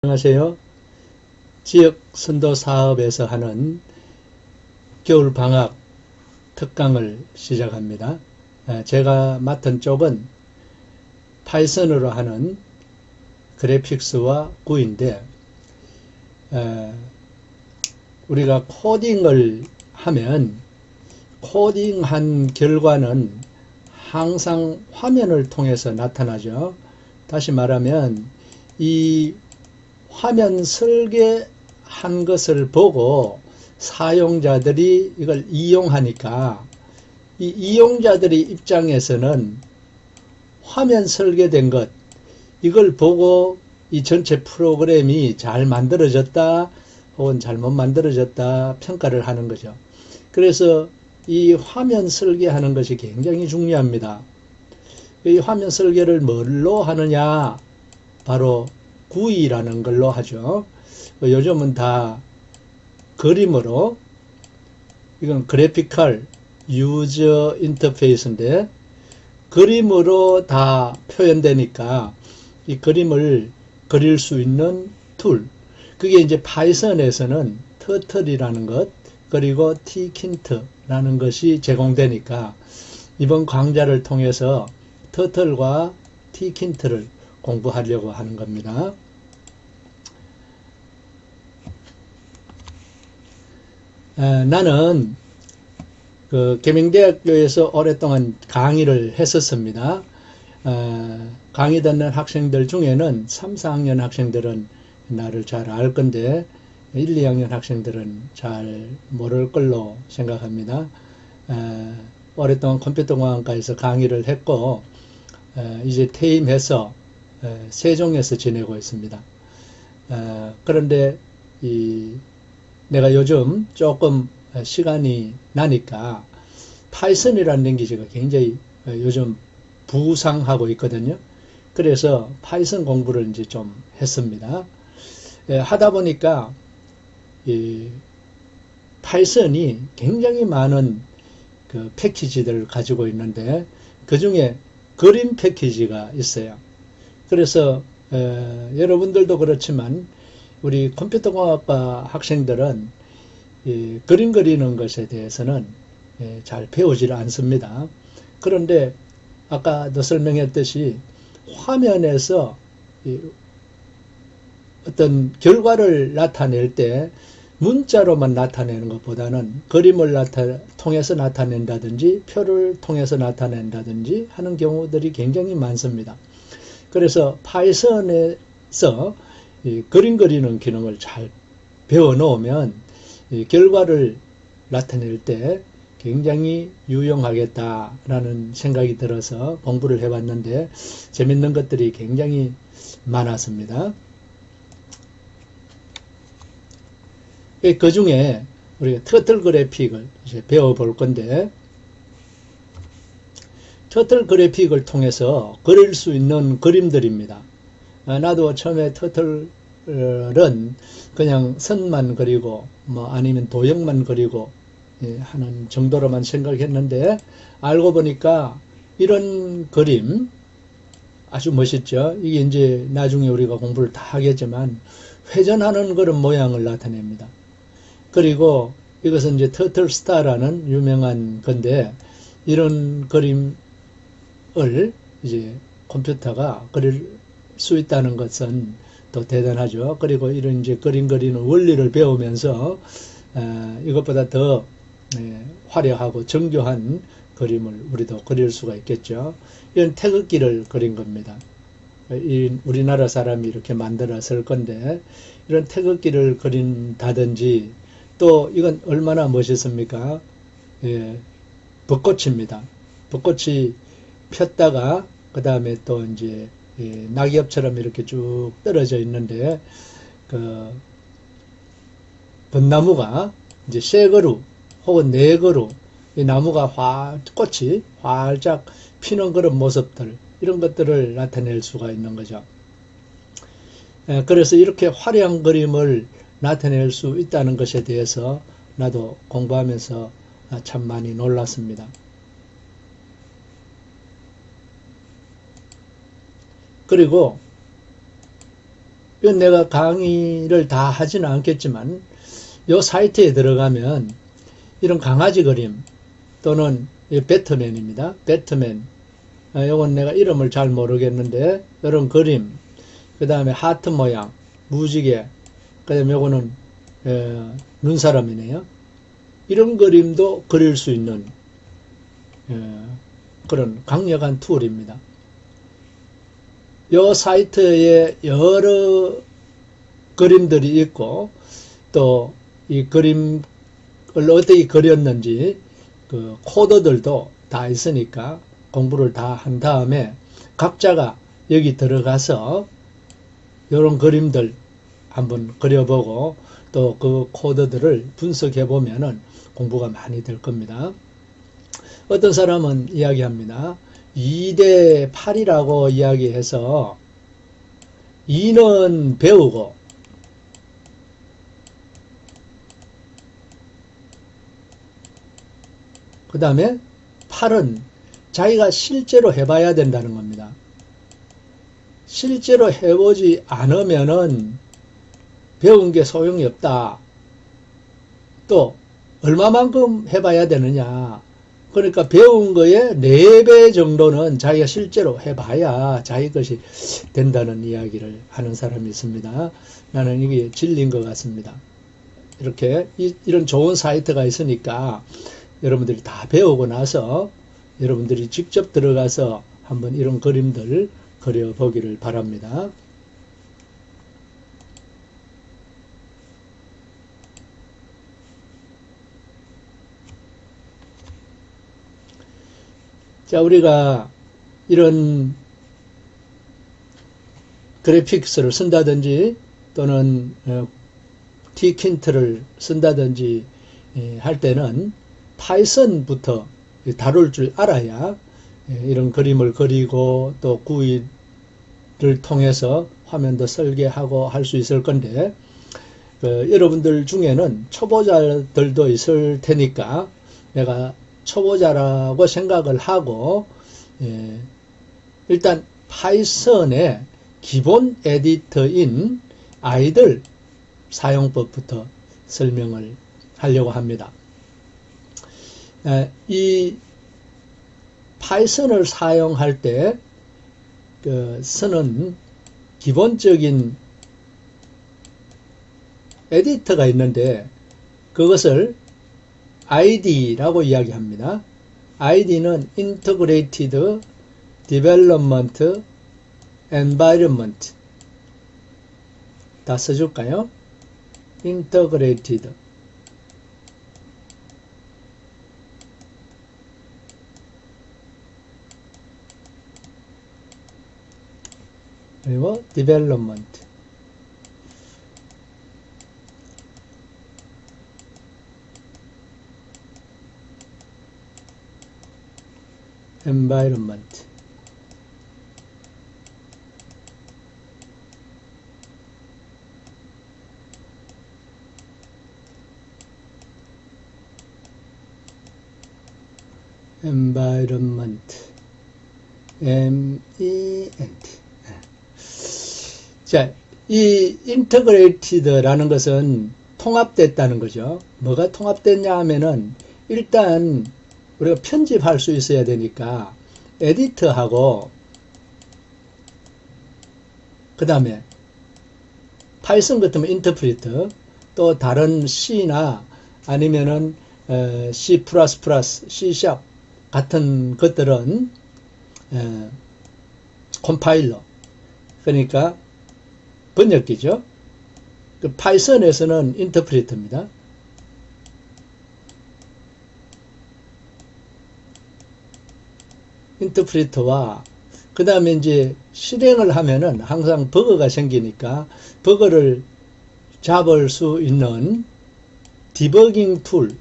안녕하세요. 지역 선도 사업에서 하는 겨울 방학 특강을 시작합니다. 제가 맡은 쪽은 파이썬으로 하는 그래픽스와 구인데, 우리가 코딩을 하면 코딩한 결과는 항상 화면을 통해서 나타나죠. 다시 말하면 이 화면 설계한 것을 보고 사용자들이 이걸 이용하니까 이 이용자들의 입장에서는 화면 설계된 것, 이걸 보고 이 전체 프로그램이 잘 만들어졌다 혹은 잘못 만들어졌다 평가를 하는 거죠. 그래서 이 화면 설계하는 것이 굉장히 중요합니다. 이 화면 설계를 뭘로 하느냐? 바로 GUI라는 걸로 하죠. 요즘은 다 그림으로, 이건 그래피컬 유저 인터페이스인데 그림으로 다 표현되니까 이 그림을 그릴 수 있는 툴, 그게 이제 파이썬에서는 터틀이라는 것, 그리고 tkin트라는 것이 제공되니까 이번 강좌를 통해서 터틀과 tkin트를 공부하려고 하는 겁니다. 나는 그 계명대학교에서 오랫동안 강의를 했었습니다. 강의 듣는 학생들 중에는 3, 4학년 학생들은 나를 잘 알 건데 1, 2학년 학생들은 잘 모를 걸로 생각합니다. 오랫동안 컴퓨터공학과에서 강의를 했고 이제 퇴임해서 세종에서 지내고 있습니다. 그런데 내가 요즘 조금 시간이 나니까 파이썬이라는 랭귀지가 굉장히 요즘 부상하고 있거든요. 그래서 파이썬 공부를 이제 좀 했습니다. 하다 보니까 파이썬이 굉장히 많은 그 패키지들을 가지고 있는데 그 중에 그림 패키지가 있어요. 그래서 여러분들도 그렇지만 우리 컴퓨터공학과 학생들은 그림 그리는 것에 대해서는 잘 배우질 않습니다. 그런데 아까도 설명했듯이 화면에서 어떤 결과를 나타낼 때 문자로만 나타내는 것보다는 그림을 통해서 나타낸다든지 표를 통해서 나타낸다든지 하는 경우들이 굉장히 많습니다. 그래서 파이썬에서 그림 그리는 기능을 잘 배워 놓으면 결과를 나타낼 때 굉장히 유용하겠다라는 생각이 들어서 공부를 해봤는데 재밌는 것들이 굉장히 많았습니다. 그 중에 우리가 터틀 그래픽을 이제 배워볼 건데, 터틀 그래픽을 통해서 그릴 수 있는 그림들입니다. 나도 처음에 터틀은 그냥 선만 그리고 뭐 아니면 도형만 그리고 하는 정도로만 생각했는데 알고 보니까 이런 그림 아주 멋있죠. 이게 이제 나중에 우리가 공부를 다 하겠지만 회전하는 그런 모양을 나타냅니다. 그리고 이것은 이제 터틀 스타라는 유명한 건데 이런 그림을 이제 컴퓨터가 그릴 수 있다는 것은 또 대단하죠. 그리고 이런 이제 그림 그리는 원리를 배우면서 이것보다 더 화려하고 정교한 그림을 우리도 그릴 수가 있겠죠. 이런 태극기를 그린 겁니다. 우리나라 사람이 이렇게 만들었을 건데 이런 태극기를 그린다든지 또 이건 얼마나 멋있습니까? 벚꽃입니다. 벚꽃이 폈다가 그 다음에 또 이제 낙엽처럼 이렇게 쭉 떨어져 있는데 그 벚나무가 이제 세 그루 혹은 네 그루 이 나무가 꽃이 활짝 피는 그런 모습들, 이런 것들을 나타낼 수가 있는 거죠. 그래서 이렇게 화려한 그림을 나타낼 수 있다는 것에 대해서 나도 공부하면서 참 많이 놀랐습니다. 그리고 이건 내가 강의를 다 하지는 않겠지만 요 사이트에 들어가면 이런 강아지 그림 또는 배트맨입니다. 배트맨. 요건 내가 이름을 잘 모르겠는데 이런 그림, 그 다음에 하트 모양, 무지개, 그 다음에 요거는 눈사람이네요. 이런 그림도 그릴 수 있는 그런 강력한 툴입니다. 요 사이트에 여러 그림들이 있고 또 이 그림을 어떻게 그렸는지 그 코드들도 다 있으니까 공부를 다 한 다음에 각자가 여기 들어가서 이런 그림들 한번 그려보고 또 그 코드들을 분석해 보면은 공부가 많이 될 겁니다. 어떤 사람은 이야기합니다. 2대 8이라고 이야기해서 2는 배우고 그 다음에 8은 자기가 실제로 해봐야 된다는 겁니다. 실제로 해보지 않으면은 배운 게 소용이 없다. 또 얼마만큼 해봐야 되느냐. 그러니까 배운 거에 4배 정도는 자기가 실제로 해봐야 자기 것이 된다는 이야기를 하는 사람이 있습니다. 나는 이게 진리인 것 같습니다. 이렇게 이런 좋은 사이트가 있으니까 여러분들이 다 배우고 나서 여러분들이 직접 들어가서 한번 이런 그림들 그려보기를 바랍니다. 자, 우리가 이런 그래픽스를 쓴다든지 또는 tkin트를 쓴다든지 할 때는 파이썬부터 다룰 줄 알아야 이런 그림을 그리고 또 GUI를 통해서 화면도 설계하고 할 수 있을 건데 여러분들 중에는 초보자들도 있을 테니까 내가 초보자라고 생각을 하고 일단 파이썬의 기본 에디터인 아이들 사용법부터 설명을 하려고 합니다. 이 파이썬을 사용할 때 쓰는 기본적인 에디터가 있는데 그것을 ID라고 이야기합니다. ID는 Integrated Development Environment. 다 써줄까요? Integrated. 그리고 Development. Environment. Environment. MENT. 자, 이 인터그레이티드라는 것은 통합됐다는 거죠. 뭐가 통합됐냐 하면은 일단 우리가 편집할 수 있어야 되니까 에디터하고 그 다음에 파이썬 같으면 인터프리터 또 다른 C나 아니면은 C++, C# 같은 것들은 컴파일러 그러니까 번역기죠. 그 파이썬에서는 인터프리터입니다. 인터프리터와 그 다음에 이제 실행을 하면은 항상 버그가 생기니까 버그를 잡을 수 있는 디버깅 툴,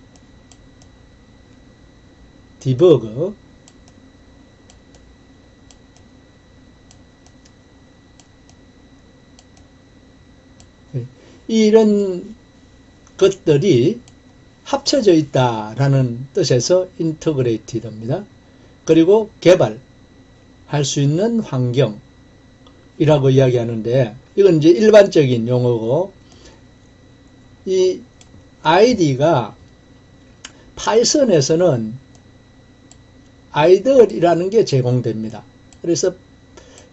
디버그, 이런 것들이 합쳐져 있다라는 뜻에서 인터그레이티드입니다. 그리고 개발할 수 있는 환경, 이라고 이야기하는데, 이건 이제 일반적인 용어고, 이 id가 파이썬에서는 idle이라는 게 제공됩니다. 그래서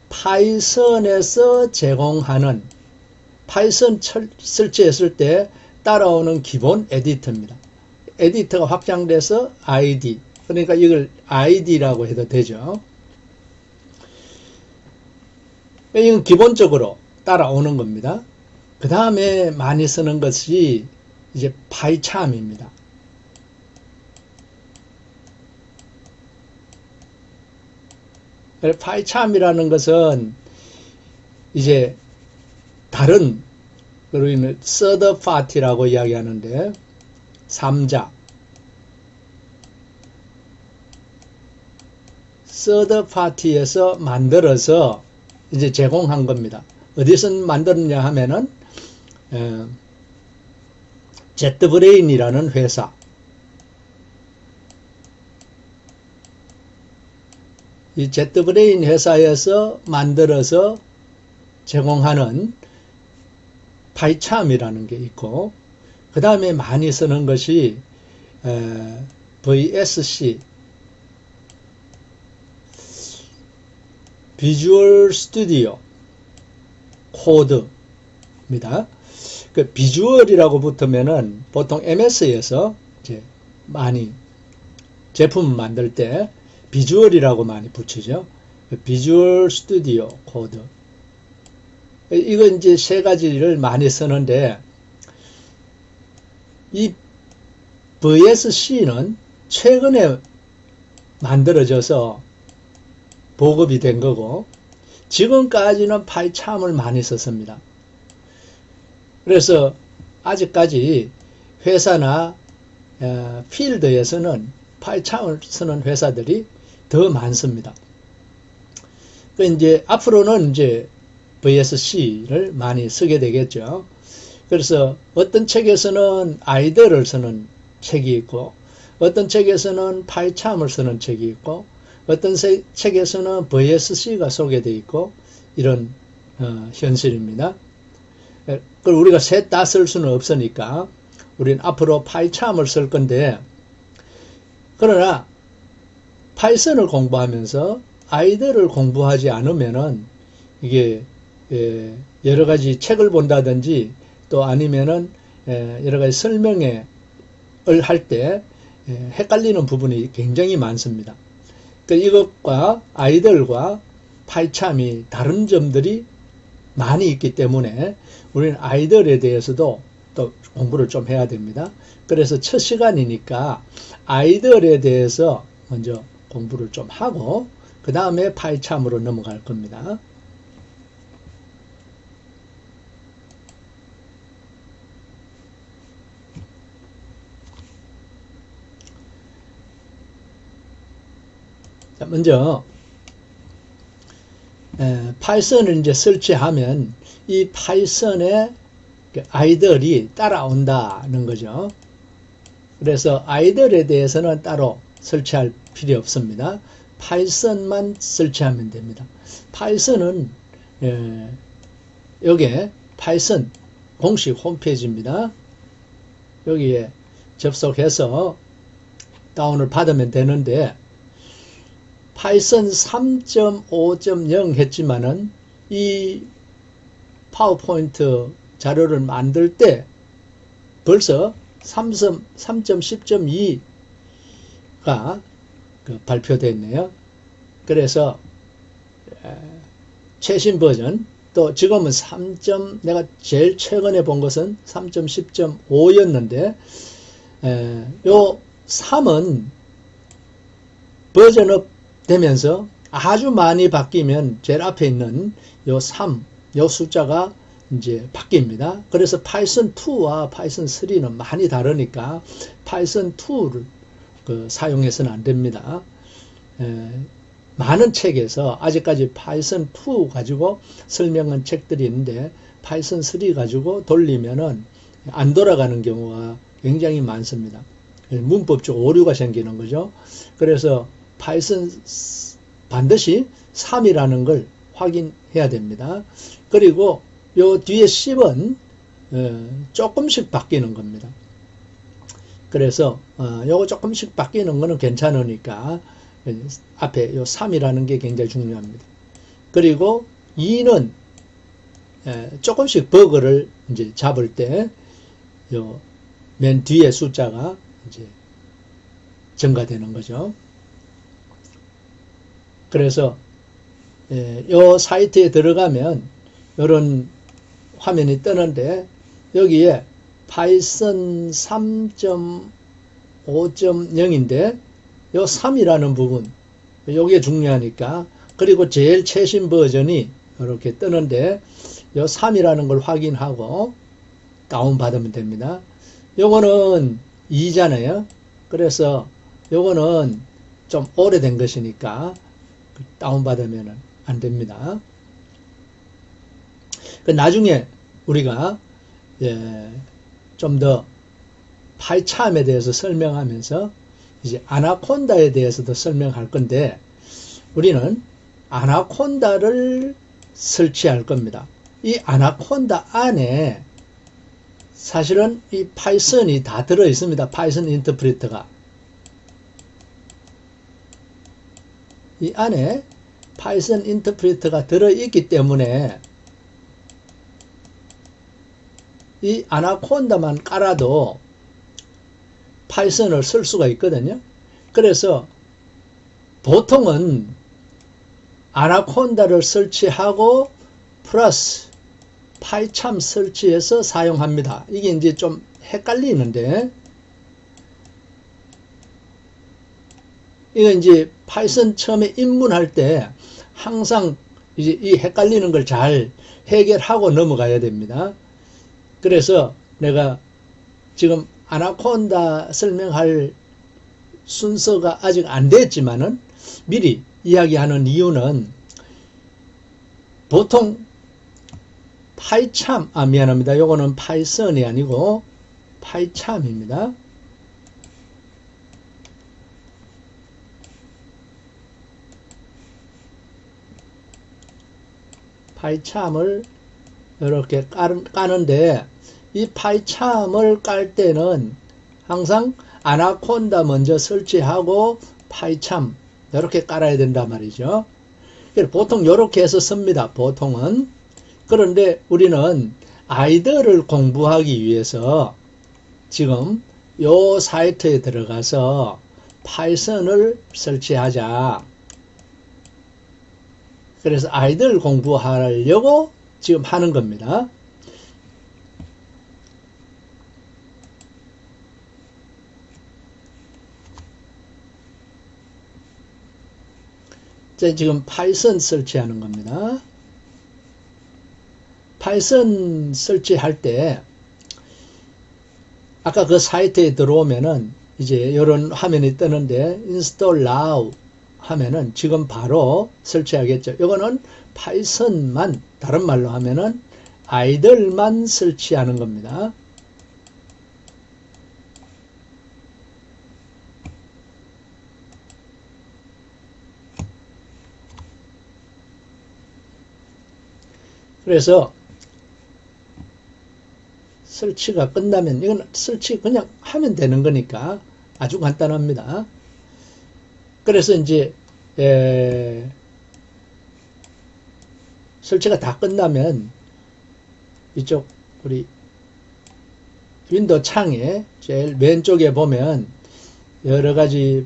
파이썬에서 제공하는, 파이썬 설치했을 때 따라오는 기본 에디터입니다. 에디터가 확장돼서 id, 그러니까 이걸 id라고 해도 되죠. 이건 기본적으로 따라오는 겁니다. 그 다음에 많이 쓰는 것이 이제 파이참입니다. 파이참이라는 것은 이제 다른, 그리고 서드 파티라고 이야기하는데, 3자, 서드 파티에서 만들어서 이제 제공한 겁니다. 어디서 만들었냐 하면은 제트브레인이라는 회사, 이 제트브레인 회사에서 만들어서 제공하는 파이참이라는 게 있고, 그 다음에 많이 쓰는 것이 VSC, 비주얼 스튜디오 코드입니다. 그 비주얼이라고 붙으면은 보통 MS에서 이제 많이 제품 만들 때 비주얼이라고 많이 붙이죠. 비주얼 스튜디오 코드. 이거 이제 세 가지를 많이 쓰는데, 이 VSC는 최근에 만들어져서 보급이 된 거고, 지금까지는 파이참을 많이 썼습니다. 그래서 아직까지 회사나 필드에서는 파이참을 쓰는 회사들이 더 많습니다. 이제 앞으로는 이제 VSC를 많이 쓰게 되겠죠. 그래서 어떤 책에서는 아이들을 쓰는 책이 있고, 어떤 책에서는 파이참을 쓰는 책이 있고, 어떤 책에서는 VSC가 소개되어 있고, 이런 현실입니다. 그걸 우리가 셋 다 쓸 수는 없으니까 우리는 앞으로 파이참을 쓸 건데, 그러나 파이썬을 공부하면서 아이들을 공부하지 않으면은 이게 여러 가지 책을 본다든지, 또 아니면은 여러 가지 설명을 할 때 헷갈리는 부분이 굉장히 많습니다. 이것과 아이들과 파이참이 다른 점들이 많이 있기 때문에 우리는 아이들에 대해서도 또 공부를 좀 해야 됩니다. 그래서 첫 시간이니까 아이들에 대해서 먼저 공부를 좀 하고, 그 다음에 파이참으로 넘어갈 겁니다. 자, 먼저 파이썬을 이제 설치하면 이 파이썬에 아이들이 따라온다는 거죠. 그래서 아이들에 대해서는 따로 설치할 필요 없습니다. 파이썬만 설치하면 됩니다. 파이썬은 여기에 파이썬 공식 홈페이지입니다. 여기에 접속해서 다운을 받으면 되는데, 파이썬 3.5.0 했지만은 이 파워포인트 자료를 만들 때 벌써 3.10.2가 발표됐네요. 그래서 최신 버전, 또 지금은 내가 제일 최근에 본 것은 3.10.5였는데 요 3은 버전업 되면서 아주 많이 바뀌면 제일 앞에 있는 요 3, 요 숫자가 이제 바뀝니다. 그래서 파이썬 2와 파이썬 3는 많이 다르니까 파이썬 2를 사용해서는 안 됩니다. 많은 책에서 아직까지 파이썬 2 가지고 설명한 책들이 있는데, 파이썬 3 가지고 돌리면은 안 돌아가는 경우가 굉장히 많습니다. 문법적 오류가 생기는 거죠. 그래서 파이썬 반드시 3이라는 걸 확인해야 됩니다. 그리고 요 뒤에 10은 조금씩 바뀌는 겁니다. 그래서 요거 조금씩 바뀌는 거는 괜찮으니까 앞에 요 3이라는 게 굉장히 중요합니다. 그리고 2는 조금씩 버그를 이제 잡을 때 요 맨 뒤에 숫자가 이제 증가되는 거죠. 그래서 요 사이트에 들어가면 이런 화면이 뜨는데 여기에 파이썬 3.5.0인데 요 3이라는 부분 요게 중요하니까 그리고 제일 최신 버전이 이렇게 뜨는데 요 3이라는 걸 확인하고 다운받으면 됩니다. 요거는 2잖아요. 그래서 요거는 좀 오래된 것이니까 다운받으면 안 됩니다. 나중에 우리가 좀 더 파이참에 대해서 설명하면서 이제 아나콘다에 대해서도 설명할 건데 우리는 아나콘다를 설치할 겁니다. 이 아나콘다 안에 사실은 이 파이썬이 다 들어 있습니다. 파이썬 인터프리터가 이 안에 파이썬 인터프리터가 들어 있기 때문에 이 아나콘다만 깔아도 파이썬을 쓸 수가 있거든요. 그래서 보통은 아나콘다를 설치하고 플러스 파이참 설치해서 사용합니다. 이게 이제 좀 헷갈리는데 이거 이제 파이썬 처음에 입문할 때 항상 이제 이 헷갈리는 걸 잘 해결하고 넘어가야 됩니다. 그래서 내가 지금 아나콘다 설명할 순서가 아직 안 됐지만은 미리 이야기하는 이유는 보통 파이참, 미안합니다. 요거는 파이썬이 아니고 파이참입니다. 파이참을 이렇게 까는데 이 파이참을 깔 때는 항상 아나콘다 먼저 설치하고 파이참 이렇게 깔아야 된단 말이죠. 보통 이렇게 해서 씁니다. 보통은. 그런데 우리는 아이들을 공부하기 위해서 지금 요 사이트에 들어가서 파이썬을 설치하자. 그래서 아이들 공부하려고 지금 하는 겁니다. 자, 지금 파이썬 설치하는 겁니다. 파이썬 설치할 때 아까 그 사이트에 들어오면은 이제 이런 화면이 뜨는데 install now 하면은 지금 바로 설치하겠죠. 이거는 파이썬만, 다른 말로 하면은 아이들만 설치하는 겁니다. 그래서 설치가 끝나면 이건 설치 그냥 하면 되는 거니까 아주 간단합니다. 그래서 이제 설치가 다 끝나면 이쪽 우리 윈도우 창에 제일 왼쪽에 보면 여러 가지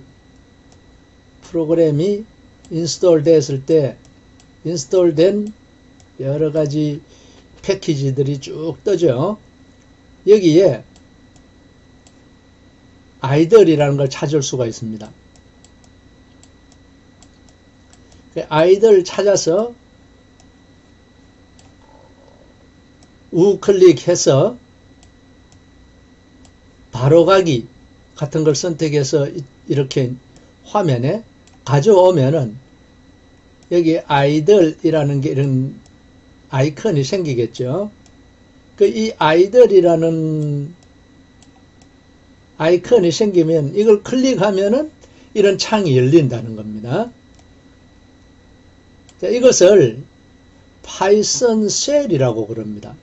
프로그램이 인스톨 됐을 때 인스톨 된 여러 가지 패키지들이 쭉 뜨죠. 여기에 아이들이라는 걸 찾을 수가 있습니다. 아이들 찾아서 우클릭해서 바로가기 같은 걸 선택해서 이렇게 화면에 가져오면은 여기 아이들이라는 게 이런 아이콘이 생기겠죠. 이 아이들이라는 아이콘이 생기면 이걸 클릭하면은 이런 창이 열린다는 겁니다. 자, 이것을 파이썬 쉘이라고 그럽니다.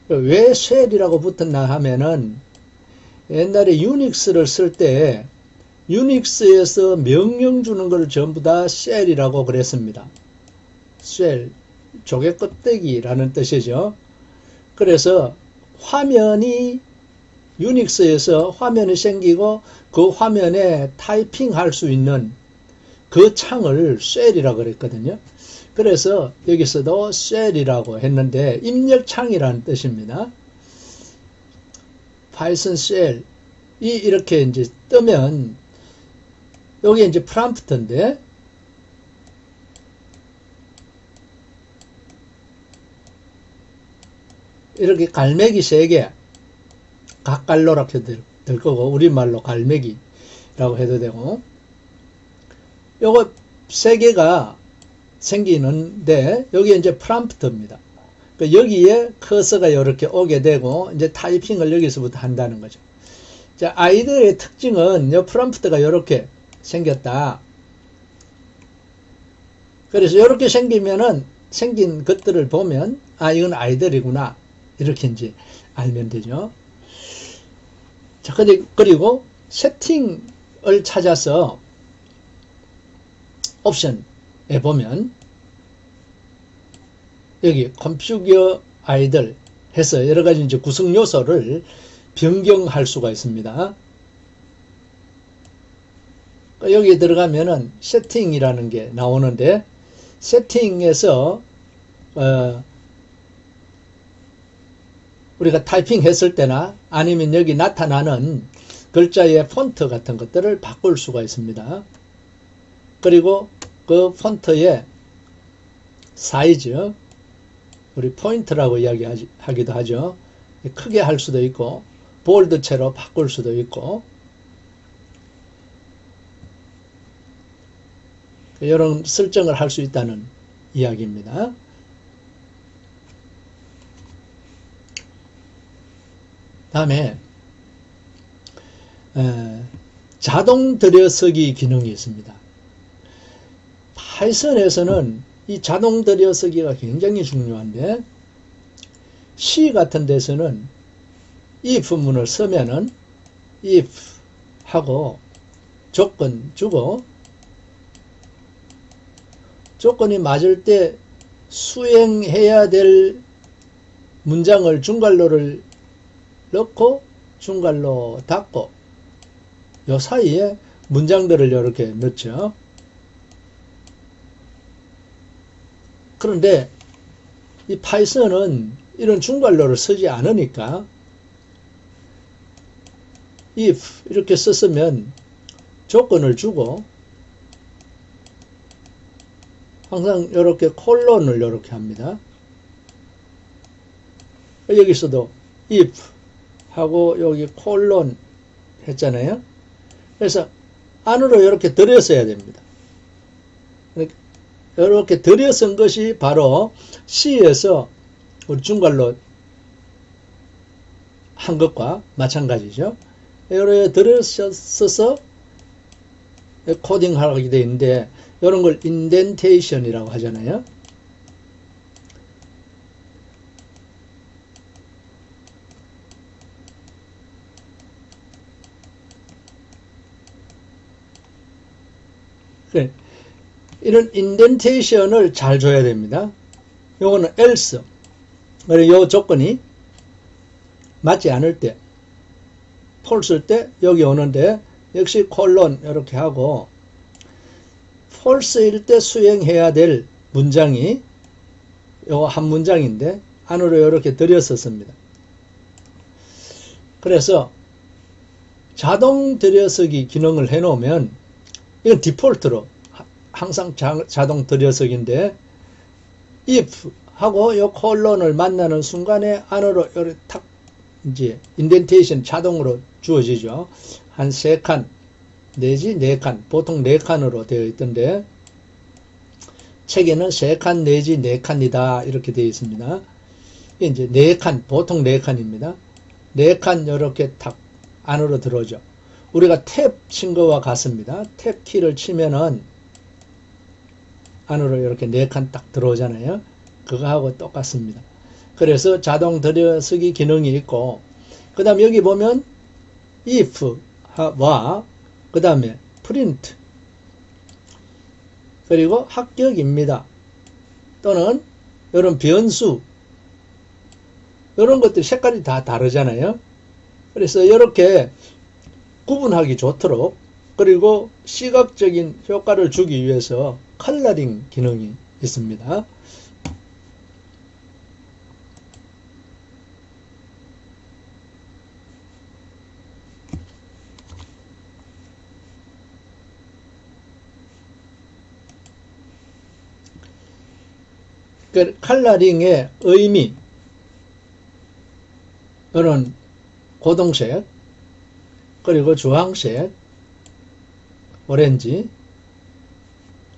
왜 쉘이라고 붙었나 하면은 옛날에 유닉스를 쓸 때 유닉스에서 명령 주는 걸 전부 다 쉘이라고 그랬습니다. 쉘, 조개 껍데기라는 뜻이죠. 그래서 화면이 유닉스에서 화면이 생기고 그 화면에 타이핑할 수 있는 그 창을 쉘이라고 그랬거든요. 그래서 여기서도 쉘이라고 했는데 입력창이라는 뜻입니다. 파이썬 쉘이 이렇게 이제 뜨면 여기 이제 프롬프트인데 이렇게 갈매기 3개 각갈로라고 해도 될 거고 우리말로 갈매기라고 해도 되고 요거 3개가 생기는데 여기 이제 프롬프트입니다. 그러니까 여기에 커서가 이렇게 오게 되고 이제 타이핑을 여기서부터 한다는 거죠. 자, 아이들의 특징은 이 프롬프트가 이렇게 생겼다. 그래서 이렇게 생기면은 생긴 것들을 보면 아 이건 아이들이구나 이렇게 이제 알면 되죠. 자, 그리고 세팅을 찾아서 옵션에 보면 여기 컴퓨터 아이들 해서 여러 가지 이제 구성 요소를 변경할 수가 있습니다. 여기 들어가면은 세팅이라는 게 나오는데 세팅에서 우리가 타이핑 했을 때나 아니면 여기 나타나는 글자의 폰트 같은 것들을 바꿀 수가 있습니다. 그리고 그 폰트의 사이즈, 우리 포인트라고 이야기하기도 하죠. 크게 할 수도 있고 볼드체로 바꿀 수도 있고 이런 설정을 할 수 있다는 이야기입니다. 다음에 자동 들여서기 기능이 있습니다. 파이썬에서는 이 자동 들여서기가 굉장히 중요한데 C 같은 데서는 if 문을 쓰면은 if 하고 조건 주고 조건이 맞을 때 수행해야 될 문장을 중괄호를 넣고 중괄호 닫고 요 사이에 문장들을 이렇게 넣죠. 그런데 이 파이썬은 이런 중괄호를 쓰지 않으니까 if 이렇게 썼으면 조건을 주고 항상 이렇게 콜론을 이렇게 합니다. 여기서도 if 하고 여기 콜론 했잖아요. 그래서 안으로 이렇게 들여서야 됩니다. 이렇게 들여선 것이 바로 C에서 우리 중괄호 한 것과 마찬가지죠. 이렇게 들여서서 코딩하게 되어 있는데 이런 걸 인덴테이션이라고 하잖아요. 그래. 이런 인덴테이션을 잘 줘야 됩니다. 요거는 else. 요 조건이 맞지 않을 때, false일 때 여기 오는데 역시 콜론 이렇게 하고 false일 때 수행해야 될 문장이 요 한 문장인데 안으로 이렇게 들여섰습니다. 그래서 자동 들여서기 기능을 해놓으면 이건 디폴트로 항상 자동 들여서기인데 if 하고 요 콜론을 만나는 순간에 안으로 이렇게 탁 이제 인덴테이션 자동으로 주어지죠. 한 3칸 내지 4칸, 보통 4칸으로 되어 있던데 책에는 3칸 내지 4칸이다 이렇게 되어 있습니다. 이제 4칸, 보통 4칸입니다. 4칸 이렇게 탁 안으로 들어오죠. 우리가 탭 친 거와 같습니다. 탭 키를 치면은 안으로 이렇게 4칸 딱 들어오잖아요. 그거하고 똑같습니다. 그래서 자동 들여쓰기 기능이 있고, 그 다음 여기 보면 if와 그 다음에 print, 그리고 합격입니다. 또는 이런 변수, 이런 것들 색깔이 다 다르잖아요. 그래서 이렇게 구분하기 좋도록, 그리고 시각적인 효과를 주기 위해서 컬러링 기능이 있습니다. 그 컬러링의 의미, 이런 고동색, 그리고 주황색, 오렌지,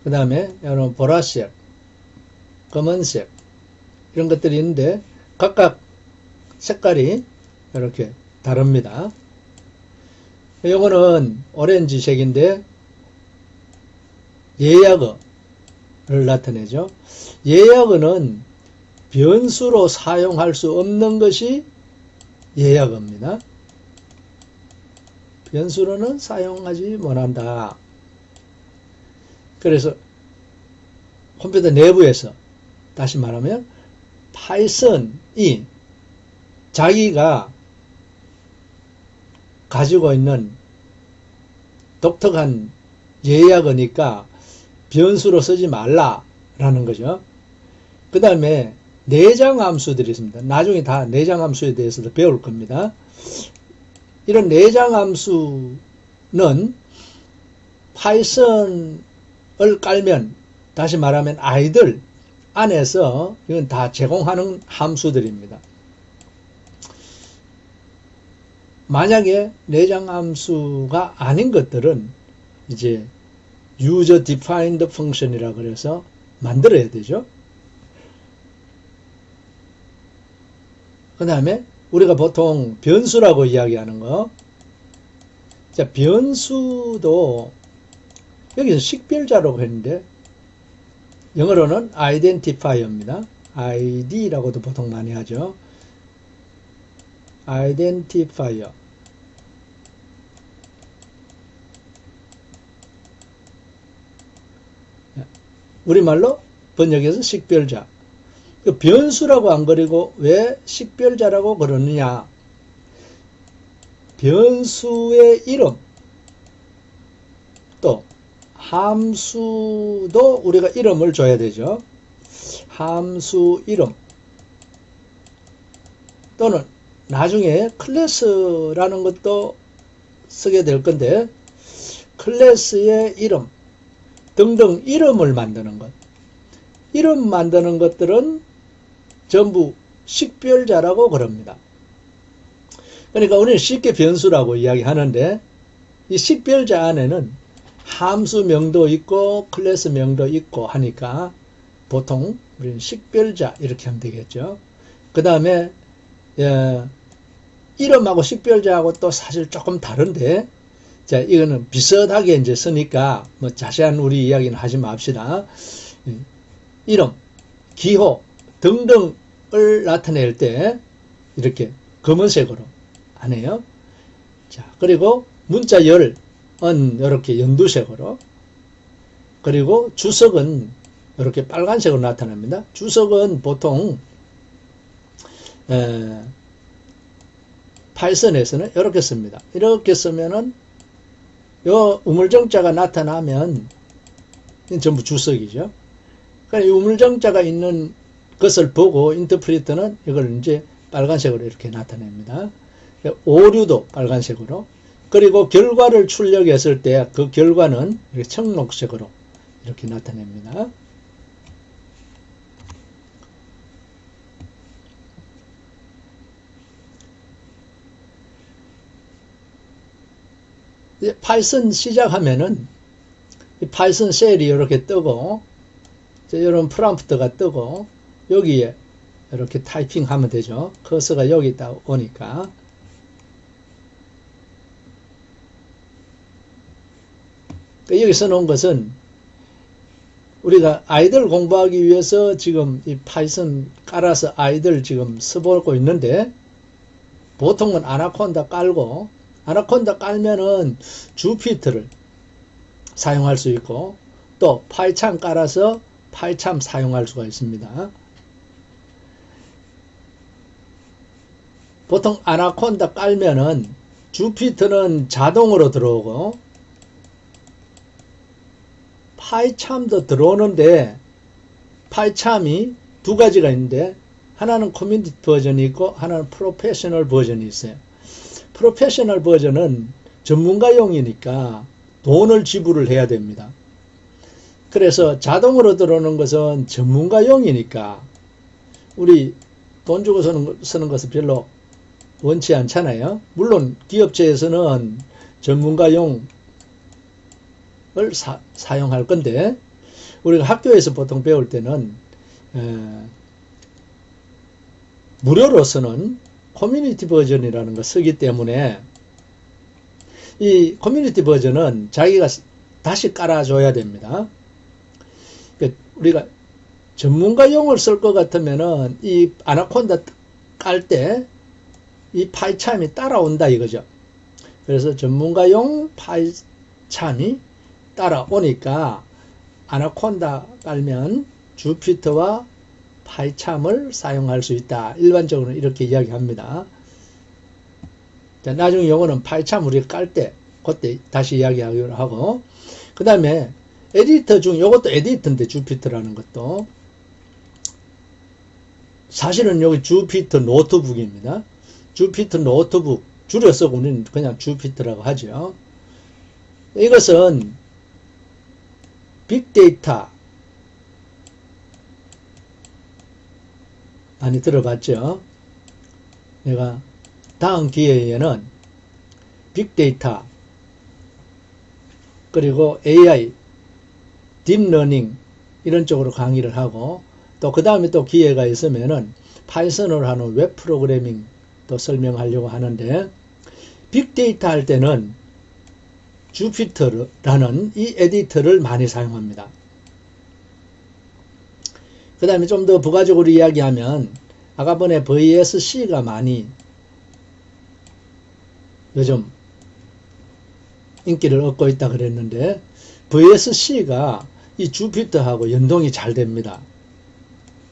그 다음에 이런 보라색, 검은색, 이런 것들이 있는데 각각 색깔이 이렇게 다릅니다. 이거는 오렌지색인데 예약어를 나타내죠. 예약어는 변수로 사용할 수 없는 것이 예약어입니다. 변수로는 사용하지 못한다. 그래서 컴퓨터 내부에서 다시 말하면 파이썬이 자기가 가지고 있는 독특한 예약어니까 변수로 쓰지 말라라는 거죠. 그 다음에 내장 함수들이 있습니다. 나중에 다 내장 함수에 대해서도 배울 겁니다. 이런 내장 함수는 파이썬을 깔면, 다시 말하면 아이들 안에서 이건 다 제공하는 함수들입니다. 만약에 내장 함수가 아닌 것들은 이제 user defined function이라 그래서 만들어야 되죠. 그 다음에 우리가 보통 변수라고 이야기하는 거, 자, 변수도 여기서 식별자라고 했는데 영어로는 identifier입니다. id라고도 보통 많이 하죠. identifier. 우리말로 번역해서 식별자. 변수라고 안 그리고 왜 식별자라고 그러느냐? 변수의 이름, 또 함수도 우리가 이름을 줘야 되죠. 함수 이름, 또는 나중에 클래스라는 것도 쓰게 될 건데 클래스의 이름 등등 이름을 만드는 것, 이름 만드는 것들은 전부 식별자라고 그럽니다. 그러니까 우리는 쉽게 변수라고 이야기하는데 이 식별자 안에는 함수명도 있고 클래스명도 있고 하니까 보통 우리는 식별자 이렇게 하면 되겠죠. 그 다음에 이름하고 식별자하고 또 사실 조금 다른데, 자, 이거는 비슷하게 이제 쓰니까 뭐 자세한 우리 이야기는 하지 맙시다. 이름, 기호 등등을 나타낼 때 이렇게 검은색으로 하네요. 자, 그리고 문자열은 이렇게 연두색으로, 그리고 주석은 이렇게 빨간색으로 나타납니다. 주석은 보통 파이썬에서는 이렇게 씁니다. 이렇게 쓰면은 요 우물정자가 나타나면 전부 주석이죠. 그러니까 이 우물정자가 있는 것을 보고 인터프리터는 이걸 이제 빨간색으로 이렇게 나타냅니다. 오류도 빨간색으로, 그리고 결과를 출력했을 때 그 결과는 이렇게 청록색으로 이렇게 나타냅니다. 파이썬 시작하면은 이 파이썬 셀이 이렇게 뜨고 이런 프롬프트가 뜨고 여기에 이렇게 타이핑하면 되죠. 커서가 여기 있다 오니까 여기 써놓은 것은 우리가 아이들 공부하기 위해서 지금 이 파이썬 깔아서 아이들 지금 써보고 있는데, 보통은 아나콘다 깔고, 아나콘다 깔면은 주피터를 사용할 수 있고, 또 파이참 깔아서 파이참 사용할 수가 있습니다. 보통 아나콘다 깔면은 주피터는 자동으로 들어오고 파이참도 들어오는데, 파이참이 두 가지가 있는데 하나는 커뮤니티 버전이 있고 하나는 프로페셔널 버전이 있어요. 프로페셔널 버전은 전문가용이니까 돈을 지불을 해야 됩니다. 그래서 자동으로 들어오는 것은 전문가용이니까 우리 돈 주고 쓰는 것은 별로 원치 않잖아요. 물론 기업체에서는 전문가용을 사용할 건데, 우리가 학교에서 보통 배울 때는 무료로 쓰는 커뮤니티 버전이라는 거 쓰기 때문에, 이 커뮤니티 버전은 자기가 다시 깔아줘야 됩니다. 우리가 전문가용을 쓸 것 같으면은 이 아나콘다 깔 때 이 파이참이 따라온다 이거죠. 그래서 전문가용 파이참이 따라오니까 아나콘다 깔면 주피터와 파이참을 사용할 수 있다. 일반적으로 이렇게 이야기합니다. 자, 나중에 요거는 파이참 우리가 깔 때 그때 다시 이야기하기로 하고, 그 다음에 에디터 중 요것도 에디터인데, 주피터라는 것도 사실은 여기 주피터 노트북입니다. 주피터 노트북 줄여서 우리는 그냥 주피터라고 하죠. 이것은 빅데이터 많이 들어봤죠? 내가 다음 기회에는 빅데이터 그리고 AI, 딥러닝 이런 쪽으로 강의를 하고, 또 그 다음에 또 기회가 있으면은 파이썬으로 하는 웹 프로그래밍 또 설명하려고 하는데, 빅데이터 할 때는 주피터라는 이 에디터를 많이 사용합니다. 그 다음에 좀 더 부가적으로 이야기하면, 아까 전에 VSC가 많이 요즘 인기를 얻고 있다 그랬는데, VSC가 이 주피터하고 연동이 잘 됩니다.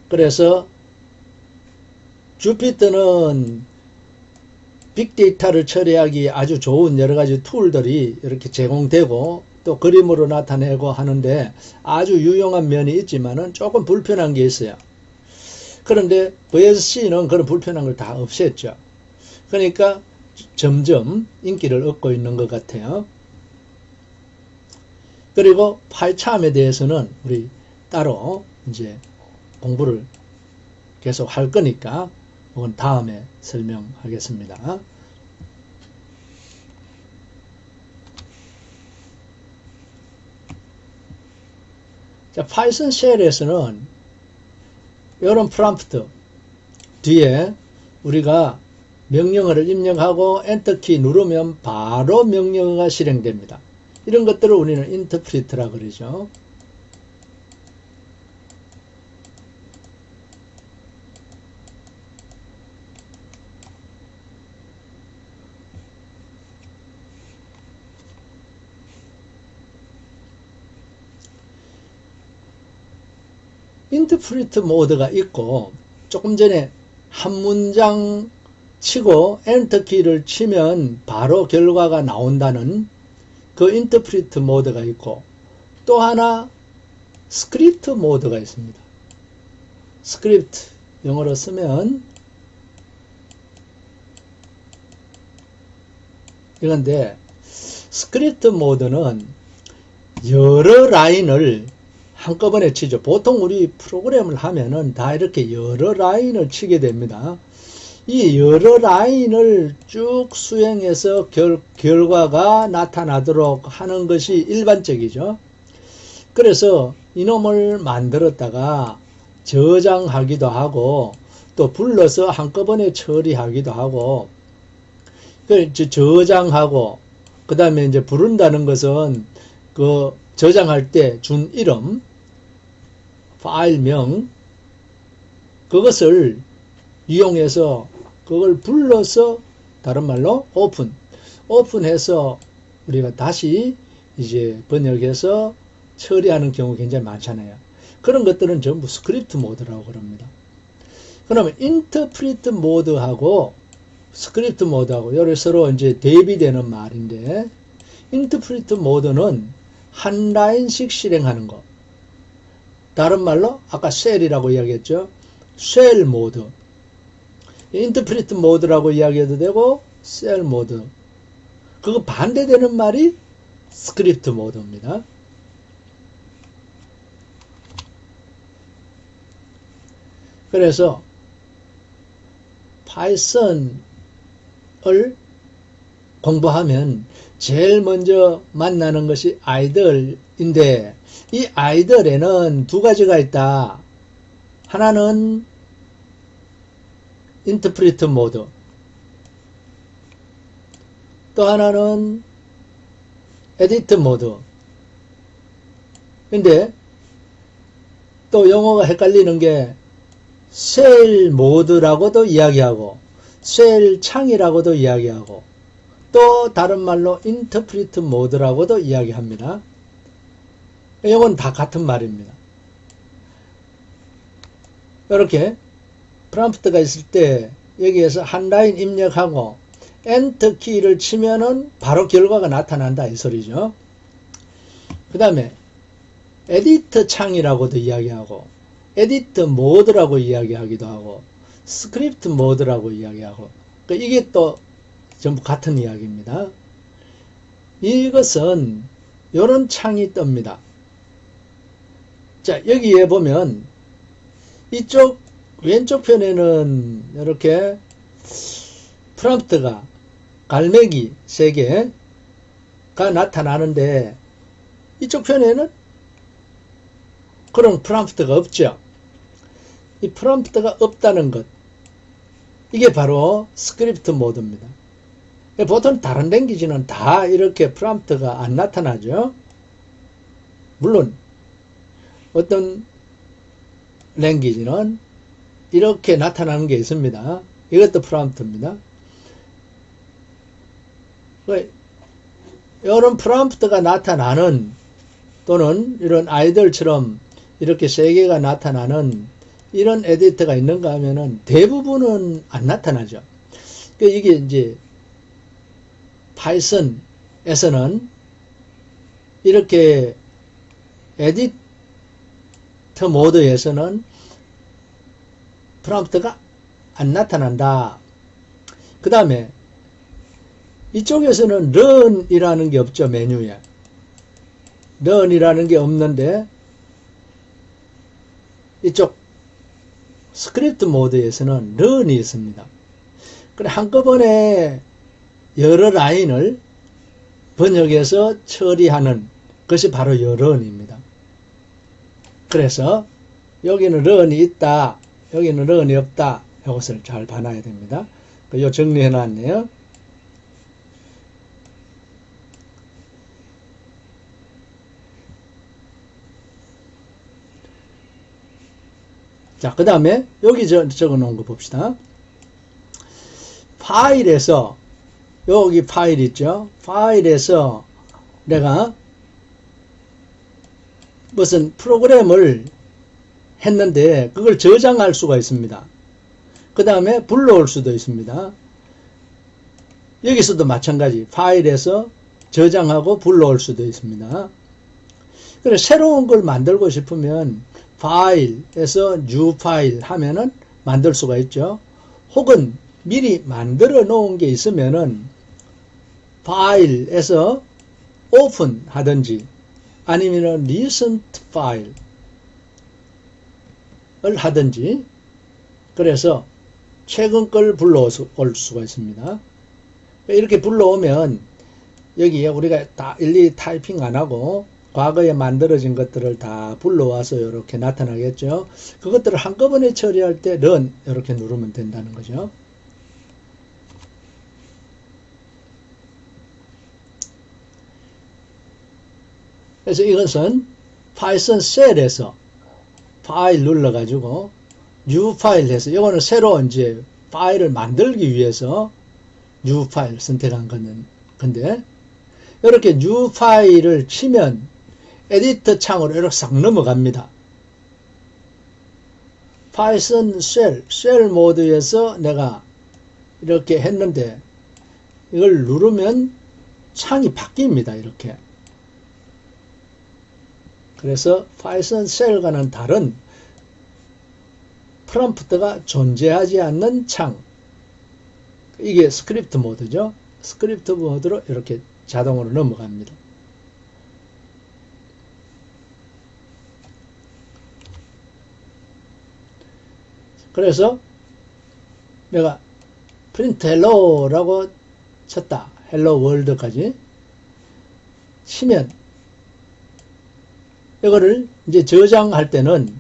그래서 주피터는 빅데이터를 처리하기 아주 좋은 여러 가지 툴들이 이렇게 제공되고, 또 그림으로 나타내고 하는데 아주 유용한 면이 있지만은 조금 불편한 게 있어요. 그런데 VSC는 그런 불편한 걸 다 없앴죠. 그러니까 점점 인기를 얻고 있는 것 같아요. 그리고 파이참에 대해서는 우리 따로 이제 공부를 계속 할 거니까 그건 다음에 설명하겠습니다. 자, 파이썬 쉘에서는 이런 프롬프트 뒤에 우리가 명령어를 입력하고 엔터키 누르면 바로 명령어가 실행됩니다. 이런 것들을 우리는 인터프리트라 그러죠. 인터프리트 모드가 있고, 조금 전에 한 문장 치고 엔터키를 치면 바로 결과가 나온다는 그 인터프리트 모드가 있고, 또 하나 스크립트 모드가 있습니다. 스크립트 영어로 쓰면 이건데, 스크립트 모드는 여러 라인을 한꺼번에 치죠. 보통 우리 프로그램을 하면은 다 이렇게 여러 라인을 치게 됩니다. 이 여러 라인을 쭉 수행해서 결과가 나타나도록 하는 것이 일반적이죠. 그래서 이놈을 만들었다가 저장하기도 하고, 또 불러서 한꺼번에 처리하기도 하고, 저장하고, 그 다음에 이제 부른다는 것은 그 저장할 때 준 이름, 파일명, 그것을 이용해서 그걸 불러서 다른 말로 오픈해서 우리가 다시 이제 번역해서 처리하는 경우 굉장히 많잖아요. 그런 것들은 전부 스크립트 모드라고 그럽니다. 그러면 인터프리트 모드하고 스크립트 모드하고 여기 서로 이제 대비되는 말인데, 인터프리트 모드는 한 라인씩 실행하는 거. 다른 말로 아까 셀이라고 이야기했죠. 셀 모드. 인터프리트 모드라고 이야기해도 되고 셀 모드. 그거 반대되는 말이 스크립트 모드입니다. 그래서 파이썬을 공부하면 제일 먼저 만나는 것이 아이들인데, 이 아이들에는 두 가지가 있다. 하나는 인터프리트 모드, 또 하나는 에디트 모드. 근데 또 용어가 헷갈리는 게 셀 모드라고도 이야기하고 셀 창이라고도 이야기하고 또 다른 말로 인터프리트 모드라고도 이야기합니다. 이건 다 같은 말입니다. 이렇게 프롬프트가 있을 때 여기에서 한 라인 입력하고 엔터 키를 치면은 바로 결과가 나타난다 이 소리죠. 그 다음에 에디터 창이라고도 이야기하고 에디터 모드라고 이야기하기도 하고 스크립트 모드라고 이야기하고, 그러니까 이게 또 전부 같은 이야기입니다. 이것은 이런 창이 뜹니다. 자, 여기에 보면 이쪽 왼쪽 편에는 이렇게 프롬프트가 갈매기 3개가 나타나는데 이쪽 편에는 그런 프롬프트가 없죠. 이 프롬프트가 없다는 것, 이게 바로 스크립트 모드입니다. 보통 다른 랭귀지는 다 이렇게 프롬프트가 안 나타나죠. 물론 어떤 랭귀지는 이렇게 나타나는 게 있습니다. 이것도 프롬프트입니다. 이런 프롬프트가 나타나는, 또는 이런 아이들처럼 이렇게 3개가 나타나는 이런 에디터가 있는가 하면은 대부분은 안 나타나죠. 이게 이제 파이썬에서는 이렇게 에디터 모드에서는 프롬프트가 안 나타난다. 그 다음에 이쪽에서는 run이라는 게 없죠. 메뉴에 run이라는 게 없는데 이쪽 스크립트 모드에서는 run이 있습니다. 그래 한꺼번에 여러 라인을 번역해서 처리하는 것이 바로 이 run입니다. 그래서 여기는 run이 있다, 여기는 run이 없다, 이것을 잘 봐놔야 됩니다. 요 정리해 놨네요. 자, 그 다음에 여기 적어 놓은 거 봅시다. 파일에서, 여기 파일 있죠? 파일에서 내가 무슨 프로그램을 했는데 그걸 저장할 수가 있습니다. 그 다음에 불러올 수도 있습니다. 여기서도 마찬가지 파일에서 저장하고 불러올 수도 있습니다. 그래서 새로운 걸 만들고 싶으면 파일에서 new 파일 하면은 만들 수가 있죠. 혹은 미리 만들어 놓은 게 있으면은 파일에서 오픈 하든지 아니면은 recent 파일을 하든지, 그래서 최근 걸 불러올 수가 있습니다. 이렇게 불러오면 여기에 우리가 다 일일이 타이핑 안 하고 과거에 만들어진 것들을 다 불러와서 이렇게 나타나겠죠. 그것들을 한꺼번에 처리할 때 run 이렇게 누르면 된다는 거죠. 그래서 이것은 파이썬 셀에서 파일 눌러가지고 new 파일 해서 이거는 새로 이제 파일을 만들기 위해서 new 파일 선택한 건데 이렇게 new 파일을 치면 에디터 창으로 이렇게 싹 넘어갑니다. 파이썬 쉘 모드에서 내가 이렇게 했는데 이걸 누르면 창이 바뀝니다. 이렇게. 그래서 파이썬 쉘과는 다른 프롬프트가 존재하지 않는 창. 이게 스크립트 모드죠. 스크립트 모드로 이렇게 자동으로 넘어갑니다. 그래서 내가 프린트 헬로라고 쳤다. 헬로 월드까지 치면 이거를 이제 저장할 때는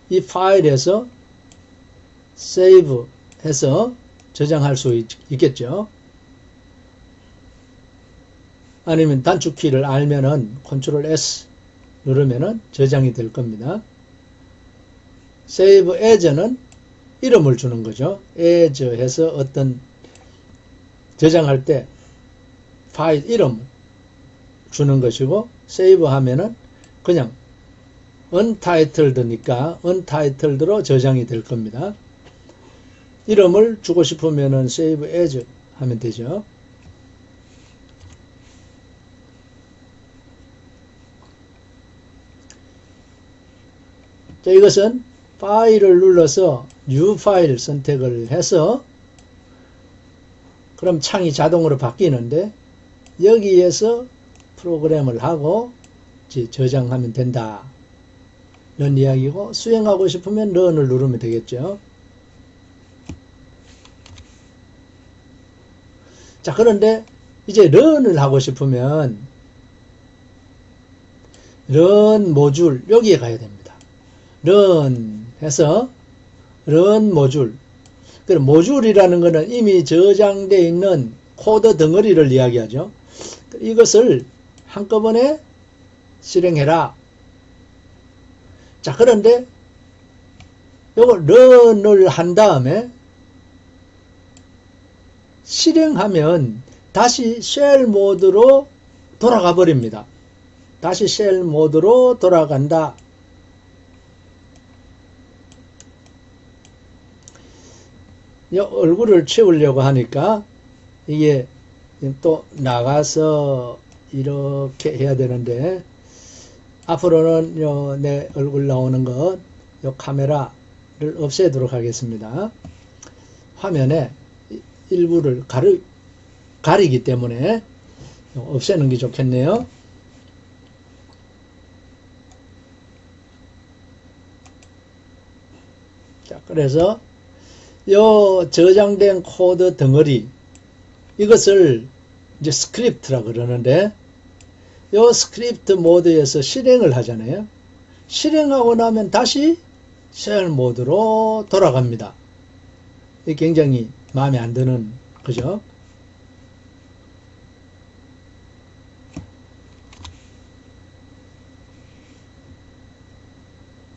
이 파일에서 세이브 해서 저장할 수 있겠죠. 아니면 단축키를 알면은 컨트롤 S 누르면은 저장이 될 겁니다. 세이브 에즈는 이름을 주는 거죠. as 해서 어떤 저장할 때 파일 이름 주는 것이고 세이브 하면은 그냥 untitled니까 untitled로 저장이 될 겁니다. 이름을 주고 싶으면은 save as 하면 되죠. 자, 이것은 파일을 눌러서 new 파일 선택을 해서 그럼 창이 자동으로 바뀌는데 여기에서 프로그램을 하고 저장하면 된다. 이런 이야기고 수행하고 싶으면 run을 누르면 되겠죠. 자, 그런데 이제 run을 하고 싶으면 run 모듈 여기에 가야 됩니다. run 해서 run 모듈. 그럼 모듈이라는 것은 이미 저장되어 있는 코드 덩어리를 이야기하죠. 이것을 한꺼번에 실행해라. 자, 그런데 요거 run을 한 다음에 실행하면 다시 쉘 모드로 돌아가 버립니다. 다시 쉘 모드로 돌아간다. 얼굴을 채우려고 하니까 이게 또 나가서 이렇게 해야 되는데 앞으로는 내 얼굴 나오는 것 카메라를 없애도록 하겠습니다. 화면에 일부를 가리기 때문에 없애는 게 좋겠네요. 자, 그래서 요 저장된 코드 덩어리 이것을 이제 스크립트라 그러는데 요 스크립트 모드에서 실행을 하잖아요. 실행하고 나면 다시 쉘 모드로 돌아갑니다. 이게 굉장히 마음에 안 드는 거죠.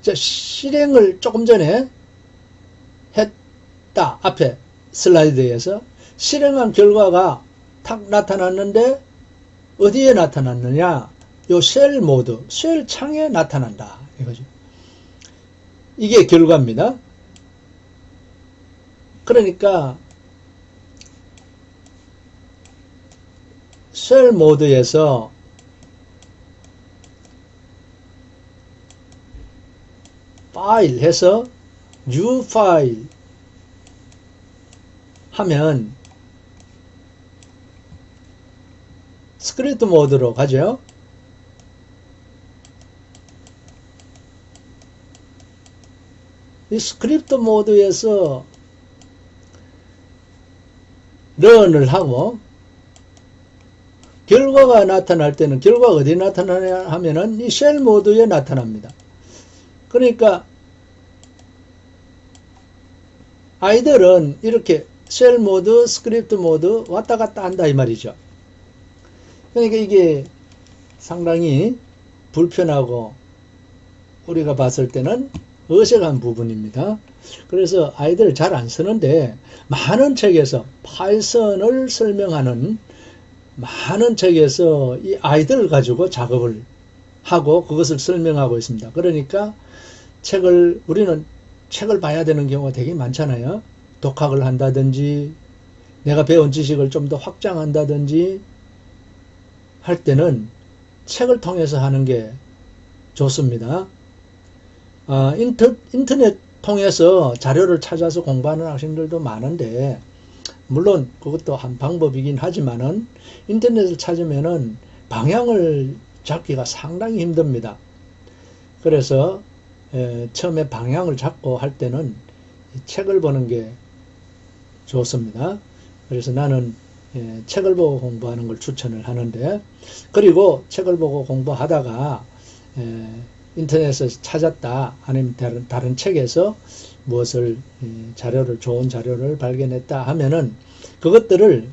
자, 실행을 조금 전에 했다. 앞에 슬라이드에서 실행한 결과가 탁 나타났는데 어디에 나타났느냐? 요 쉘 모드, 쉘 창에 나타난다. 이거죠. 이게 결과입니다. 그러니까 쉘 모드에서 파일 해서 new 파일 하면 스크립트 모드로 가죠. 이 스크립트 모드에서 런을 하고 결과가 나타날 때는 결과가 어디에 나타나냐 하면은 이 쉘 모드에 나타납니다. 그러니까 아이들은 이렇게 쉘 모드, 스크립트 모드 왔다 갔다 한다 이 말이죠. 그러니까 이게 상당히 불편하고 우리가 봤을 때는 어색한 부분입니다. 그래서 아이들 잘 안 쓰는데 많은 책에서 파이썬을 설명하는 많은 책에서 이 아이들을 가지고 작업을 하고 그것을 설명하고 있습니다. 그러니까 우리는 책을 봐야 되는 경우가 되게 많잖아요. 독학을 한다든지 내가 배운 지식을 좀 더 확장한다든지 할 때는 책을 통해서 하는 게 좋습니다. 인터넷 통해서 자료를 찾아서 공부하는 학생들도 많은데 물론 그것도 한 방법이긴 하지만은 인터넷을 찾으면은 방향을 잡기가 상당히 힘듭니다. 그래서 처음에 방향을 잡고 할 때는 책을 보는 게 좋습니다. 그래서 나는 책을 보고 공부하는 걸 추천을 하는데, 그리고 책을 보고 공부하다가 인터넷에서 찾았다, 아니면 다른 책에서 무엇을 좋은 자료를 발견했다 하면은 그것들을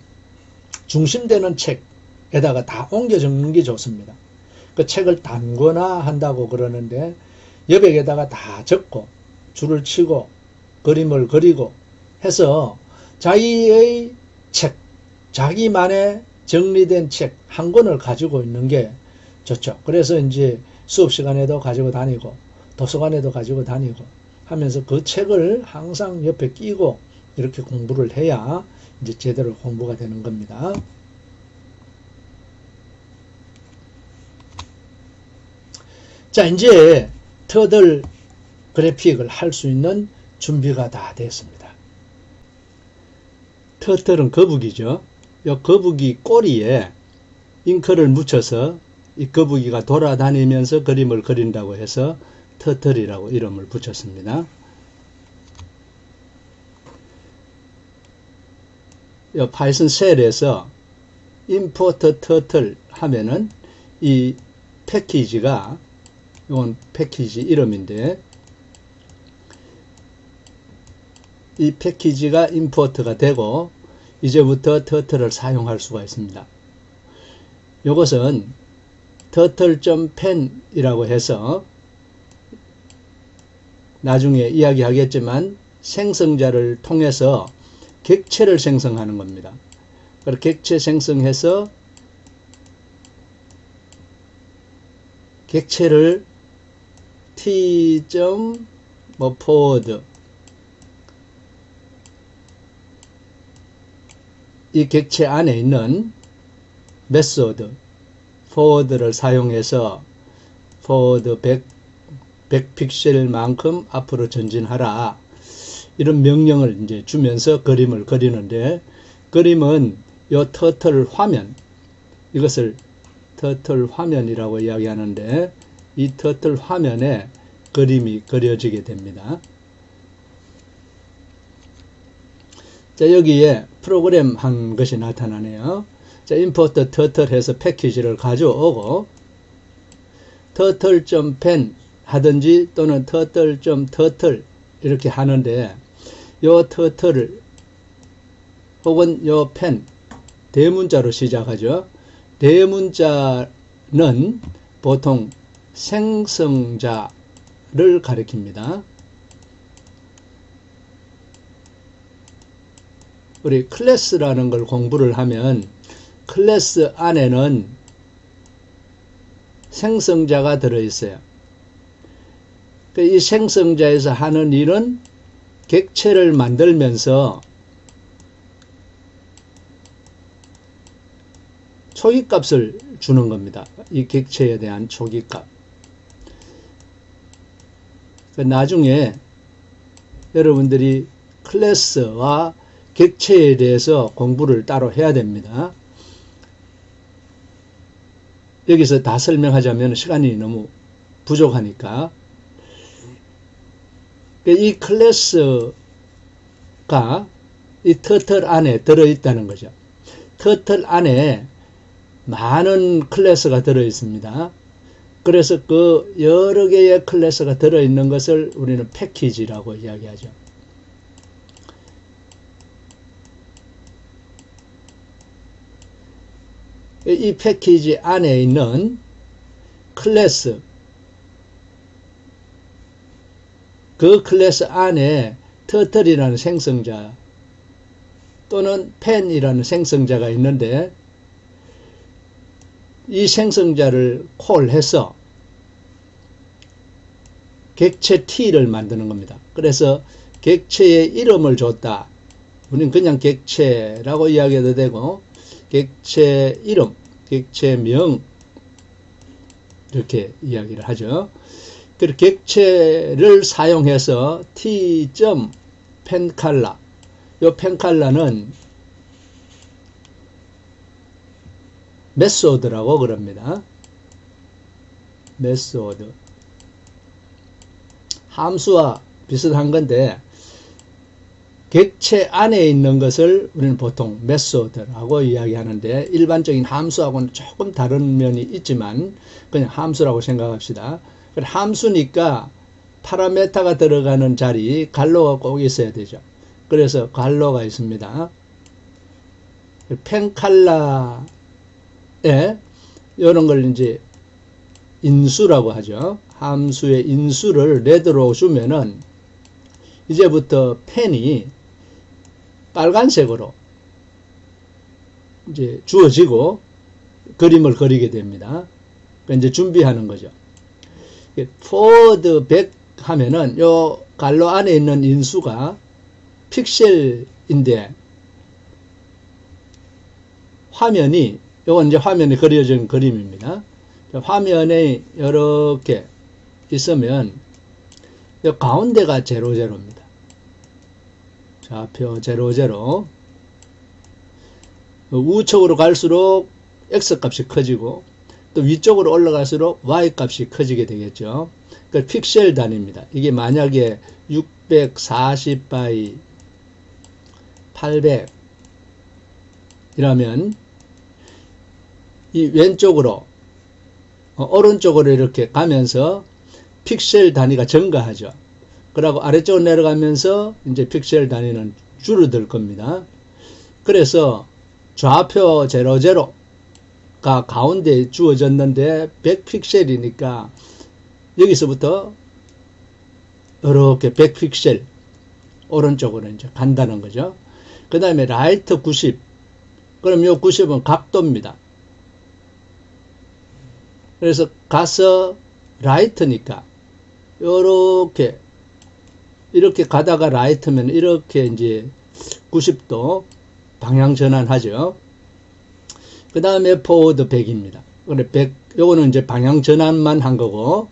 중심되는 책에다가 다 옮겨 적는 게 좋습니다. 그 책을 단거나 한다고 그러는데 여백에다가 다 적고 줄을 치고 그림을 그리고 해서 자기의 책, 자기만의 정리된 책 한 권을 가지고 있는 게 좋죠. 그래서 이제 수업 시간에도 가지고 다니고 도서관에도 가지고 다니고 하면서 그 책을 항상 옆에 끼고 이렇게 공부를 해야 이제 제대로 공부가 되는 겁니다. 자, 이제 터들 그래픽을 할 수 있는 준비가 다 됐습니다. 터틀은 거북이죠. 이 거북이 꼬리에 잉크를 묻혀서 이 거북이가 돌아다니면서 그림을 그린다고 해서 터틀이라고 이름을 붙였습니다. 이 파이썬 셀에서 import turtle 하면은 이 패키지가, 이건 패키지 이름인데, 이 패키지가 임포트가 되고 이제부터 터틀을 사용할 수가 있습니다. 이것은 turtle.pen이라고 해서 나중에 이야기하겠지만 생성자를 통해서 객체를 생성하는 겁니다. 그래서 객체 생성해서 객체를 t.forward 이 객체 안에 있는 메소드 forward를 사용해서 forward 100 픽셀만큼 앞으로 전진하라, 이런 명령을 이제 주면서 그림을 그리는데, 그림은 요 터틀 화면, 이것을 터틀 화면이라고 이야기하는데, 이 터틀 화면에 그림이 그려지게 됩니다. 자, 여기에 프로그램 한 것이 나타나네요. 자, import turtle 해서 패키지를 가져오고 turtle.pen 하든지 또는 turtle.turtle 이렇게 하는데, 요 turtle 혹은 요 pen 대문자로 시작하죠. 대문자는 보통 생성자를 가리킵니다. 우리 클래스라는 걸 공부를 하면 클래스 안에는 생성자가 들어있어요. 이 생성자에서 하는 일은 객체를 만들면서 초기값을 주는 겁니다. 이 객체에 대한 초기값. 나중에 여러분들이 클래스와 객체에 대해서 공부를 따로 해야 됩니다. 여기서 다 설명하자면 시간이 너무 부족하니까, 이 클래스가 이 터틀 안에 들어있다는 거죠. 터틀 안에 많은 클래스가 들어있습니다. 그래서 그 여러 개의 클래스가 들어있는 것을 우리는 패키지라고 이야기하죠. 이 패키지 안에 있는 클래스, 그 클래스 안에 터틀이라는 생성자 또는 펜이라는 생성자가 있는데 이 생성자를 콜해서 객체 T를 만드는 겁니다. 그래서 객체의 이름을 줬다. 우리는 그냥 객체라고 이야기해도 되고 객체 이름, 객체명 이렇게 이야기를 하죠. 그리고 객체를 사용해서 T.펜칼라, 이 펜칼라는 메소드라고 그럽니다. 메소드. 함수와 비슷한 건데 객체 안에 있는 것을 우리는 보통 메소드라고 이야기하는데 일반적인 함수하고는 조금 다른 면이 있지만 그냥 함수라고 생각합시다. 함수니까 파라메타가 들어가는 자리 갈로가 꼭 있어야 되죠. 그래서 갈로가 있습니다. 펜칼라에 이런 걸 이제 인수라고 하죠. 함수의 인수를 레드로 주면은 이제부터 펜이 빨간색으로 이제 주어지고 그림을 그리게 됩니다. 그러니까 이제 준비하는 거죠. forward back 하면은 요 갈로 안에 있는 인수가 픽셀인데 화면이 요건 이제 화면에 그려진 그림입니다. 화면에 이렇게 있으면 요 가운데가 00입니다. 좌표 00. 우측으로 갈수록 x 값이 커지고 또 위쪽으로 올라갈수록 y 값이 커지게 되겠죠. 그러니까 픽셀 단위입니다. 이게 만약에 640 by 800 이라면 이 왼쪽으로 오른쪽으로 이렇게 가면서 픽셀 단위가 증가하죠. 그리고 아래쪽으로 내려가면서 이제 픽셀 단위는 줄어들 겁니다. 그래서 좌표 00가 가운데 주어졌는데 100픽셀이니까 여기서부터 이렇게 100픽셀 오른쪽으로 이제 간다는 거죠. 그 다음에 라이트 90. 그럼 요 90은 각도입니다. 그래서 가서 라이트니까 요렇게 이렇게 가다가 라이트면 이렇게 이제 90도 방향 전환하죠. 그 다음에 포워드 100입니다. 그래 100 요거는 이제 방향 전환만 한 거고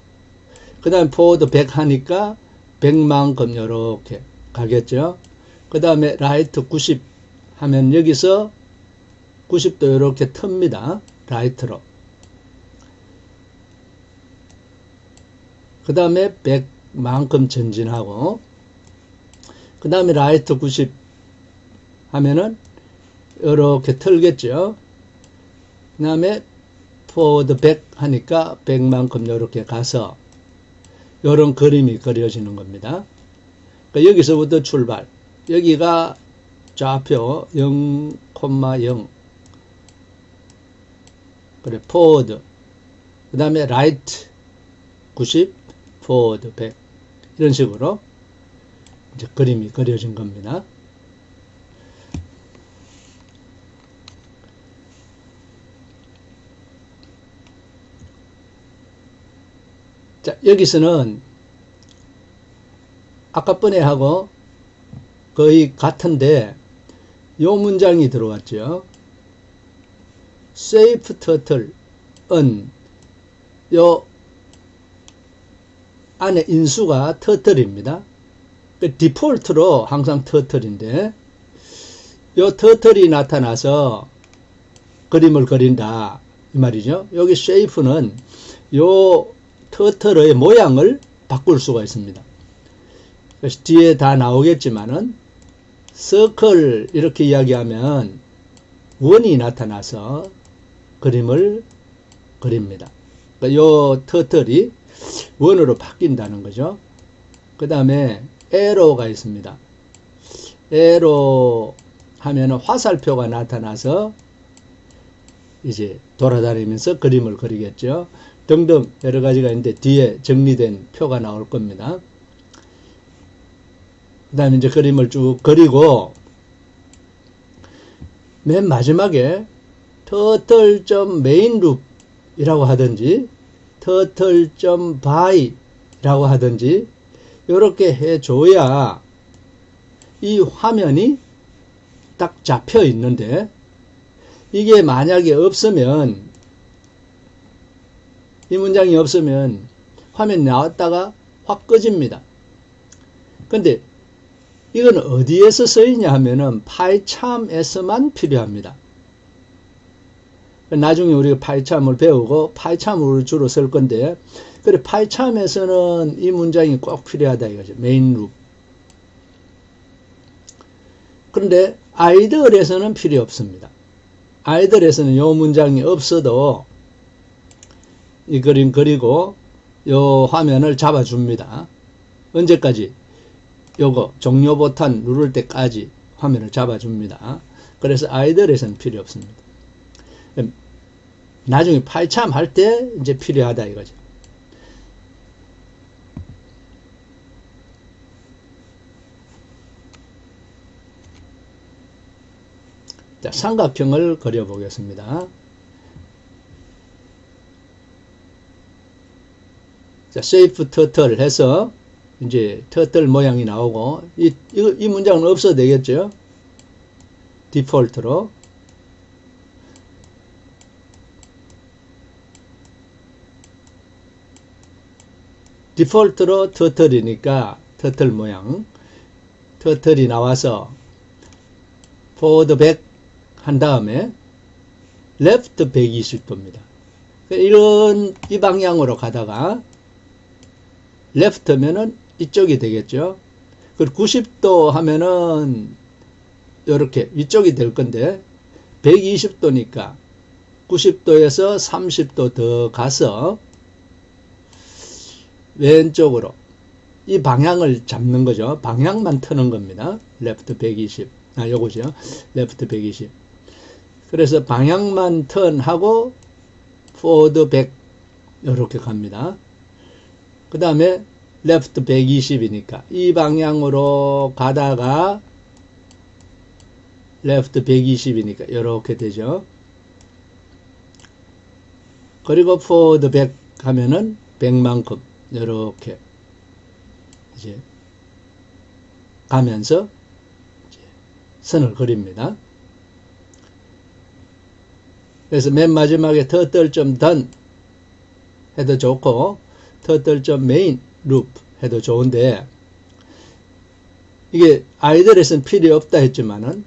그 다음에 포워드 100 하니까 100만큼 요렇게 가겠죠. 그 다음에 라이트 90 하면 여기서 90도 요렇게 틉니다. 라이트로. 그 다음에 100만큼 전진하고 그 다음에 라이트 90 하면은 이렇게 틀겠죠. 그 다음에 포워드 100 하니까 100만큼 이렇게 가서 이런 그림이 그려지는 겁니다. 그러니까 여기서부터 출발. 여기가 좌표 0,0 그래 포워드 그 다음에 라이트 90 포워드 100 이런 식으로 이제 그림이 그려진 겁니다. 자, 여기서는 아까 번에하고 거의 같은데 요 문장이 들어왔죠. safe turtle은 요 안에 인수가 터틀입니다. 디폴트로 항상 터틀인데 요 터틀이 나타나서 그림을 그린다 이 말이죠. 여기 safe는 요 터틀의 모양을 바꿀 수가 있습니다. 그래서 뒤에 다 나오겠지만은 서클 이렇게 이야기하면 원이 나타나서 그림을 그립니다. 그러니까 요 터틀이 원으로 바뀐다는 거죠. 그 다음에 에로가 있습니다. 에로 하면은 화살표가 나타나서 이제 돌아다니면서 그림을 그리겠죠. 등등 여러 가지가 있는데 뒤에 정리된 표가 나올 겁니다. 그 다음에 이제 그림을 쭉 그리고 맨 마지막에 turtle.mainloop이라고 하든지 turtle.by라고 하든지 이렇게 해줘야 이 화면이 딱 잡혀 있는데, 이게 만약에 없으면, 이 문장이 없으면 화면이 나왔다가 확 꺼집니다. 근데 이건 어디에서 쓰이냐 하면은 파이참에서만 필요합니다. 나중에 우리가 파이참을 배우고 파이참으로 주로 쓸 건데, 그래 파이참에서는 이 문장이 꼭 필요하다 이거죠. 메인 룹. 그런데 아이들에서는 필요 없습니다. 아이들에서는 이 문장이 없어도 이 그림 그리고 이 화면을 잡아줍니다. 언제까지? 요거 종료 버튼 누를 때까지 화면을 잡아줍니다. 그래서 아이들에서는 필요 없습니다. 나중에 파이참 할 때 이제 필요하다 이거죠. 자, 삼각형을 그려보겠습니다. 자, shape turtle 해서 이제 터틀 모양이 나오고, 이 문장은 없어도 되겠죠? 디폴트로. 디폴트로 터틀이니까 터틀 모양. 터틀이 나와서 forward back 한 다음에 left 120도입니다. 이 방향으로 가다가 left면은 이쪽이 되겠죠. 그리고 90도 하면은 이렇게 위쪽이 될 건데 120도니까 90도에서 30도 더 가서 왼쪽으로 이 방향을 잡는 거죠. 방향만 트는 겁니다. left 120. 요거죠. left 120. 그래서 방향만 턴하고 forward back 이렇게 갑니다. 그 다음에 left 120이니까 이 방향으로 가다가 left 120이니까 이렇게 되죠. 그리고 forward back 하면은 100만큼 이렇게 이제 가면서 이제 선을 그립니다. 그래서 맨 마지막에 turtle.done 해도 좋고 turtle.main loop 해도 좋은데, 이게 아이들에서는 필요 없다 했지만은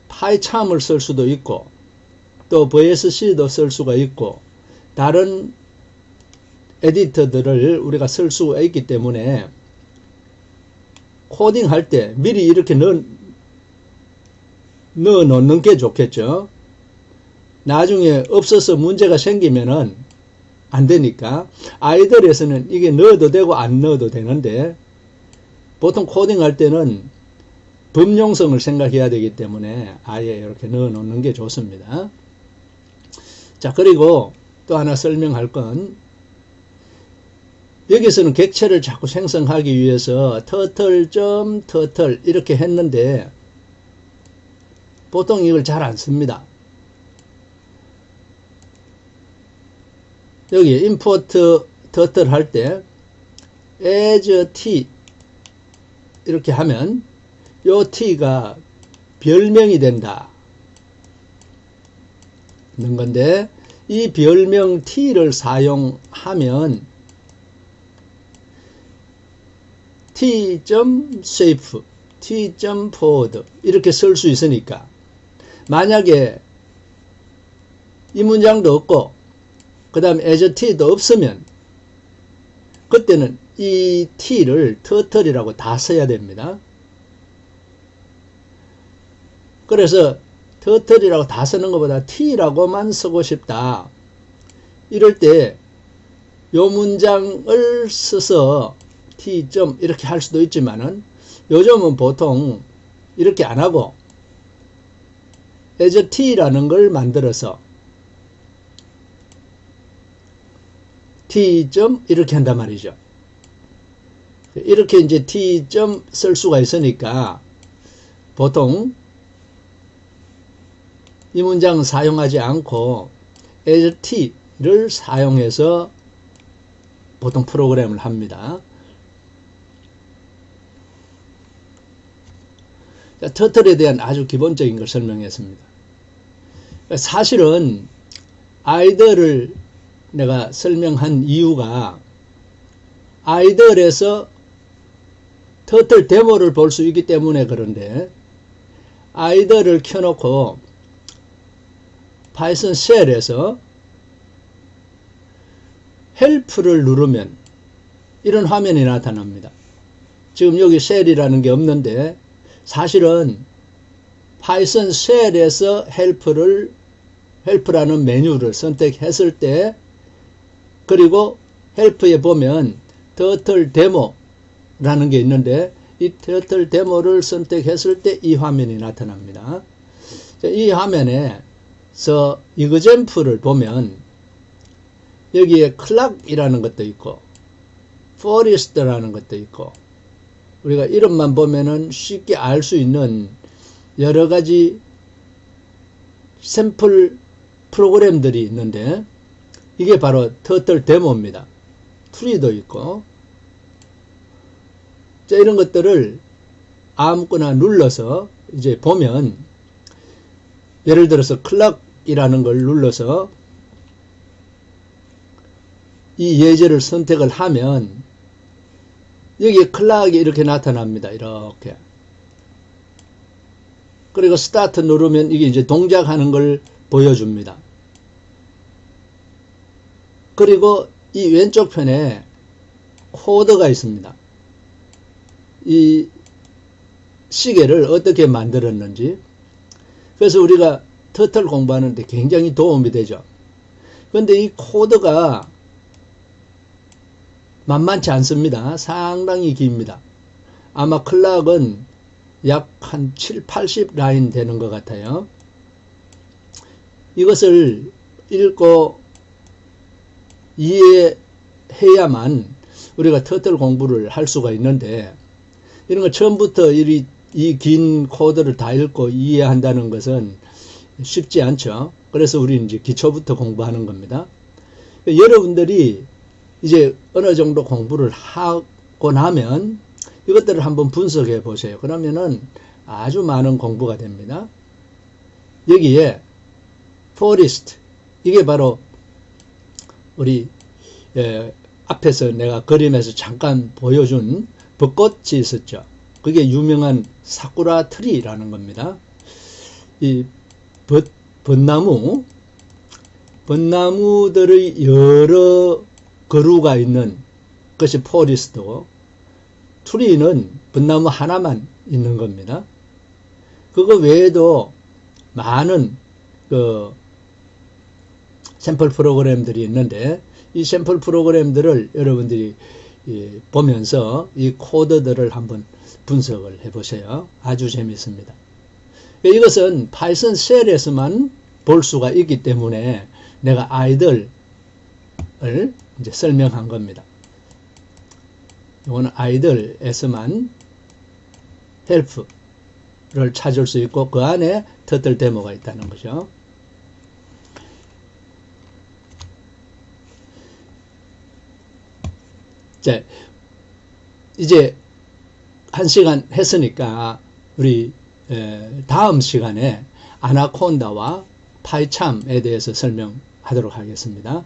파이참을 쓸 수도 있고 또 VSC도 쓸 수가 있고 다른 에디터들을 우리가 쓸 수가 있기 때문에 코딩할 때 미리 이렇게 넣어 놓는 게 좋겠죠. 나중에 없어서 문제가 생기면은 안 되니까. 아이들에서는 이게 넣어도 되고 안 넣어도 되는데 보통 코딩할 때는 범용성을 생각해야 되기 때문에 아예 이렇게 넣어 놓는 게 좋습니다. 자, 그리고 또 하나 설명할 건, 여기서는 객체를 자꾸 생성하기 위해서 turtle.turtle 이렇게 했는데 보통 이걸 잘 안 씁니다. 여기 import turtle 할 때 as t 이렇게 하면 요 t가 별명이 된다 는 건데, 이 별명 t를 사용하면 t.shape, t.forward 이렇게 쓸 수 있으니까, 만약에 이 문장도 없고 그 다음에 as t도 없으면 그때는 이 t를 turtle이라고 다 써야 됩니다. 그래서 turtle이라고 다 쓰는 것보다 t라고만 쓰고 싶다 이럴 때 요 문장을 써서 t. 이렇게 할 수도 있지만은 요즘은 보통 이렇게 안 하고 as t라는 걸 만들어서 t. 이렇게 한단 말이죠. 이렇게 이제 T점 쓸 수가 있으니까 보통 이 문장은 사용하지 않고 as T를 사용해서 보통 프로그램을 합니다. 터틀에 대한 아주 기본적인 걸 설명했습니다. 사실은 아이들을 내가 설명한 이유가 아이들에서 터틀 데모를 볼 수 있기 때문에 그런데 아이들을 켜놓고 파이썬 쉘에서 헬프를 누르면 이런 화면이 나타납니다. 지금 여기 쉘이라는 게 없는데 사실은 파이썬 쉘에서 헬프라는 메뉴를 선택했을 때 그리고 헬프에 보면 터틀 데모라는 게 있는데 이 터틀 데모를 선택했을 때 이 화면이 나타납니다. 이 화면에서 이그젬플을 보면 여기에 클락이라는 것도 있고 포리스트라는 것도 있고 우리가 이름만 보면은 쉽게 알 수 있는 여러 가지 샘플 프로그램들이 있는데 이게 바로 터틀 데모입니다. 트리도 있고 자, 이런 것들을 아무거나 눌러서 이제 보면 예를 들어서 클락이라는 걸 눌러서 이 예제를 선택을 하면 여기에 클락이 이렇게 나타납니다. 이렇게. 그리고 스타트 누르면 이게 이제 동작하는 걸 보여줍니다. 그리고 이 왼쪽 편에 코드가 있습니다. 이 시계를 어떻게 만들었는지. 그래서 우리가 터틀 공부하는데 굉장히 도움이 되죠. 그런데 이 코드가 만만치 않습니다. 상당히 깁니다. 아마 클락은 약 한 7, 80 라인 되는 것 같아요. 이것을 읽고 이해해야만 우리가 터틀 공부를 할 수가 있는데 이런 거 처음부터 이 긴 코드를 다 읽고 이해한다는 것은 쉽지 않죠. 그래서 우리는 이제 기초부터 공부하는 겁니다. 여러분들이 이제 어느 정도 공부를 하고 나면 이것들을 한번 분석해 보세요. 그러면은 아주 많은 공부가 됩니다. 여기에 forest 이게 바로 우리 앞에서 내가 그림에서 잠깐 보여준 벚꽃이 있었죠. 그게 유명한 사쿠라 트리라는 겁니다. 이 벚나무들의 여러 그루가 있는 것이 포리스트고 트리는 벚나무 하나만 있는 겁니다. 그거 외에도 많은 그 샘플 프로그램들이 있는데 이 샘플 프로그램들을 여러분들이 보면서 이 코드들을 한번 분석을 해보세요. 아주 재밌습니다. 이것은 파이썬 쉘에서만 볼 수가 있기 때문에 내가 아이들을 이제 설명한 겁니다. 이거는 아이들에서만 헬프를 찾을 수 있고 그 안에 터틀 데모가 있다는 거죠. 자, 이제 1시간 했으니까 우리 다음 시간에 아나콘다와 파이참에 대해서 설명하도록 하겠습니다.